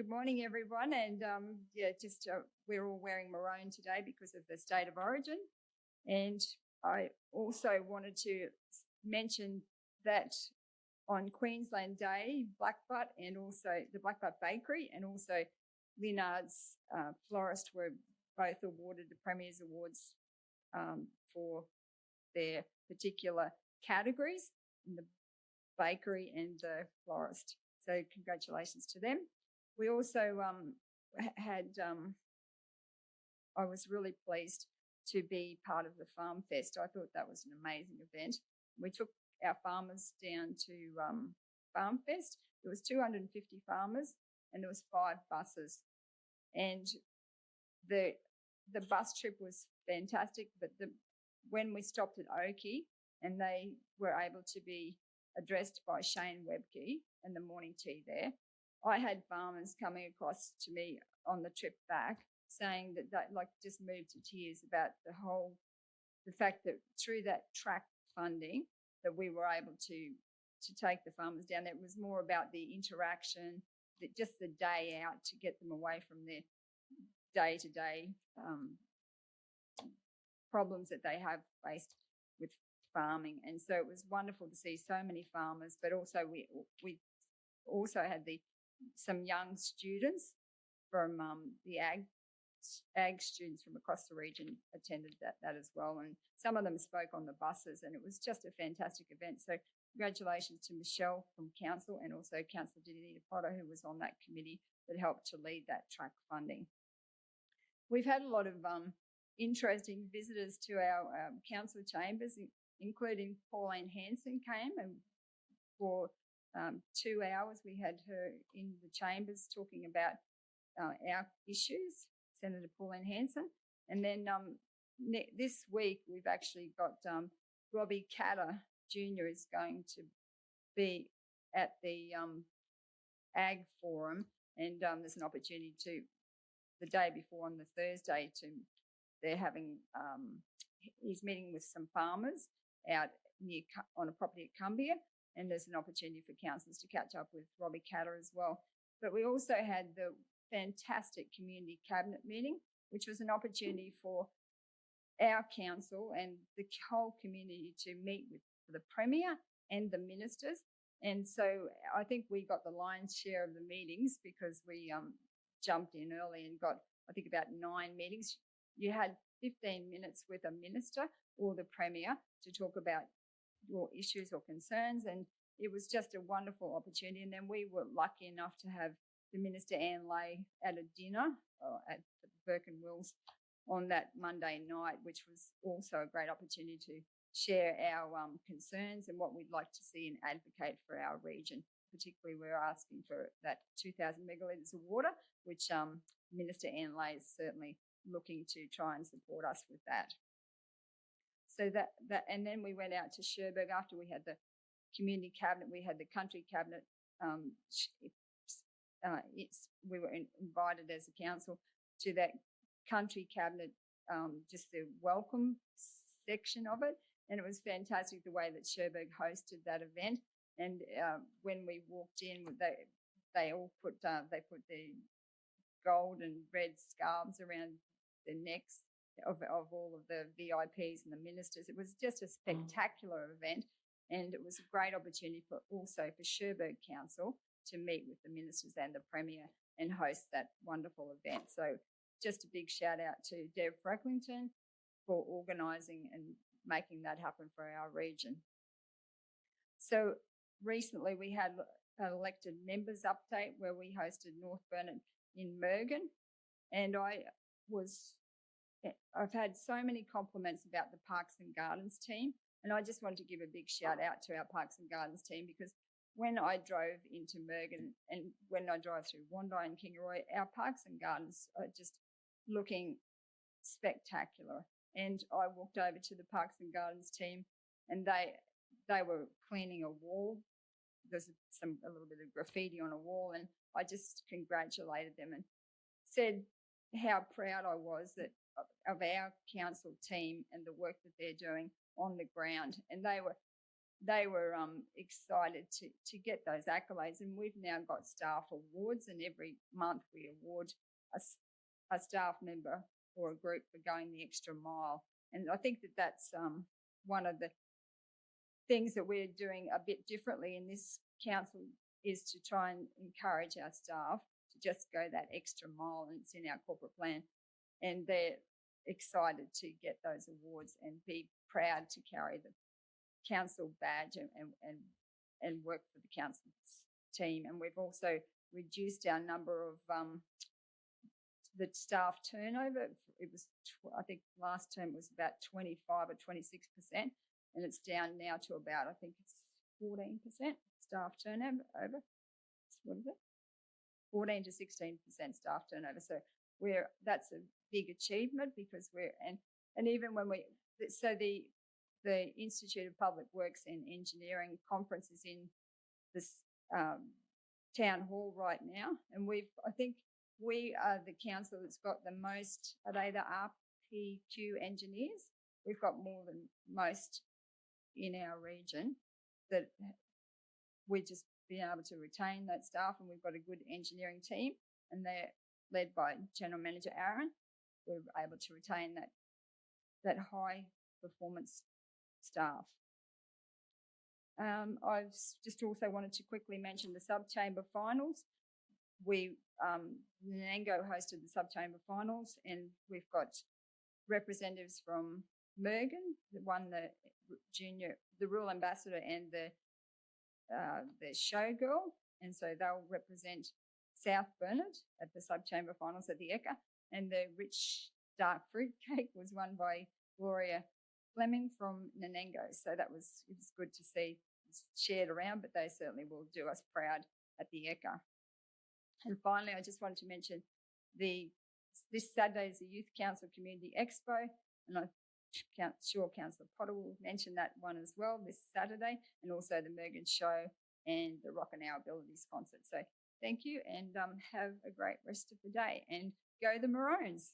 Good morning, everyone. And we're all wearing maroon today because of the state of origin. And I also wanted to mention that on Queensland Day, Blackbutt and also the Blackbutt Bakery and also Lynnard's Florist were both awarded the Premier's Awards for their particular categories in the bakery and the florist. So congratulations to them. We also I was really pleased to be part of the Farm Fest. I thought that was an amazing event. We took our farmers down to Farm Fest. There was 250 farmers and there was 5 buses. And the bus trip was fantastic, but when we stopped at Oakey and they were able to be addressed by Shane Webke and the morning tea there, I had farmers coming across to me on the trip back saying that like just moved to tears about the fact that through that track funding that we were able to take the farmers down. It was more about the interaction, just the day out to get them away from their day-to-day problems that they have faced with farming. And so it was wonderful to see so many farmers, but also we also had some young students from the ag students from across the region attended that as well. And some of them spoke on the buses, and it was just a fantastic event. So congratulations to Michelle from Council and also Councillor Dinita Potter, who was on that committee that helped to lead that track funding. We've had a lot of interesting visitors to our council chambers, including Pauline Hanson came, and for 2 hours we had her in the chambers talking about our issues, Senator Pauline Hanson. And then this week we've actually got Robbie Catter Jr. is going to be at the Ag Forum, and there's an opportunity the day before on the Thursday he's meeting with some farmers out on a property at Cumbia, and there's an opportunity for councillors to catch up with Robbie Catter as well. But we also had the fantastic community cabinet meeting, which was an opportunity for our council and the whole community to meet with the Premier and the ministers. And so I think we got the lion's share of the meetings because we jumped in early and got, I think, about 9 meetings. You had 15 minutes with a minister or the Premier to talk about your issues or concerns, and it was just a wonderful opportunity. And then we were lucky enough to have the Minister Anne Lay at a dinner at Burke and Wills on that Monday night, which was also a great opportunity to share our concerns and what we'd like to see and advocate for our region. Particularly, we're asking for that 2,000 megalitres of water, which Minister Anne Lay is certainly looking to try and support us with that. So and then we went out to Cherbourg after we had the community cabinet. We had the country cabinet. We were invited as a council to that country cabinet, just the welcome section of it, and it was fantastic the way that Cherbourg hosted that event. And when we walked in, they all put the gold and red scarves around the necks of all of the VIPs and the ministers. It was just a spectacular event, and it was a great opportunity for Cherbourg Council to meet with the ministers and the Premier and host that wonderful event. So just a big shout out to Deb Frecklington for organising and making that happen for our region. So recently we had an elected members update where we hosted North Burnett in Mergen, and I've had so many compliments about the Parks and Gardens team, and I just want to give a big shout out to our Parks and Gardens team, because when I drove into Mergen and when I drive through Wandi and Kingaroy, our Parks and Gardens are just looking spectacular. And I walked over to the Parks and Gardens team, and they were cleaning a wall. There's a little bit of graffiti on a wall, and I just congratulated them and said how proud I was of our council team and the work that they're doing on the ground. And they were they were excited to get those accolades. And we've now got staff awards, and every month we award a staff member or a group for going the extra mile. And I think that that's one of the things that we're doing a bit differently in this council, is to try and encourage our staff to just go that extra mile, and it's in our corporate plan. And they're excited to get those awards and be proud to carry the council badge and work for the council team. And we've also reduced our number of the staff turnover. It was, I think last term was about 25 or 26%, and it's down now to about, I think it's 14% staff turnover. What is it? 14 to 16% staff turnover. So that's a big achievement, because and even when the Institute of Public Works and Engineering conference is in this town hall right now, and I think we are the council that's got the most. Are they the RPQ engineers? We've got more than most in our region. That we've just been able to retain that staff, and we've got a good engineering team, and they're led by General Manager Aaron. We're able to retain that high performance staff. I've just also wanted to quickly mention the sub-chamber finals. Nanango hosted the sub-chamber finals, and we've got representatives from Mergen, that won the Rural Ambassador and the Showgirl, and so they'll represent South Bernard at the sub-chamber finals at the Ekka. And the rich dark fruit cake was won by Gloria Fleming from Nanango. So it was good to see. It's shared around, but they certainly will do us proud at the Ekka. And finally, I just wanted to mention this Saturday is the Youth Council Community Expo, and I'm sure Councillor Potter will mention that one as well this Saturday, and also the Mergen Show and the Rock and Our Abilities concert. So thank you, and have a great rest of the day, and go the Maroons.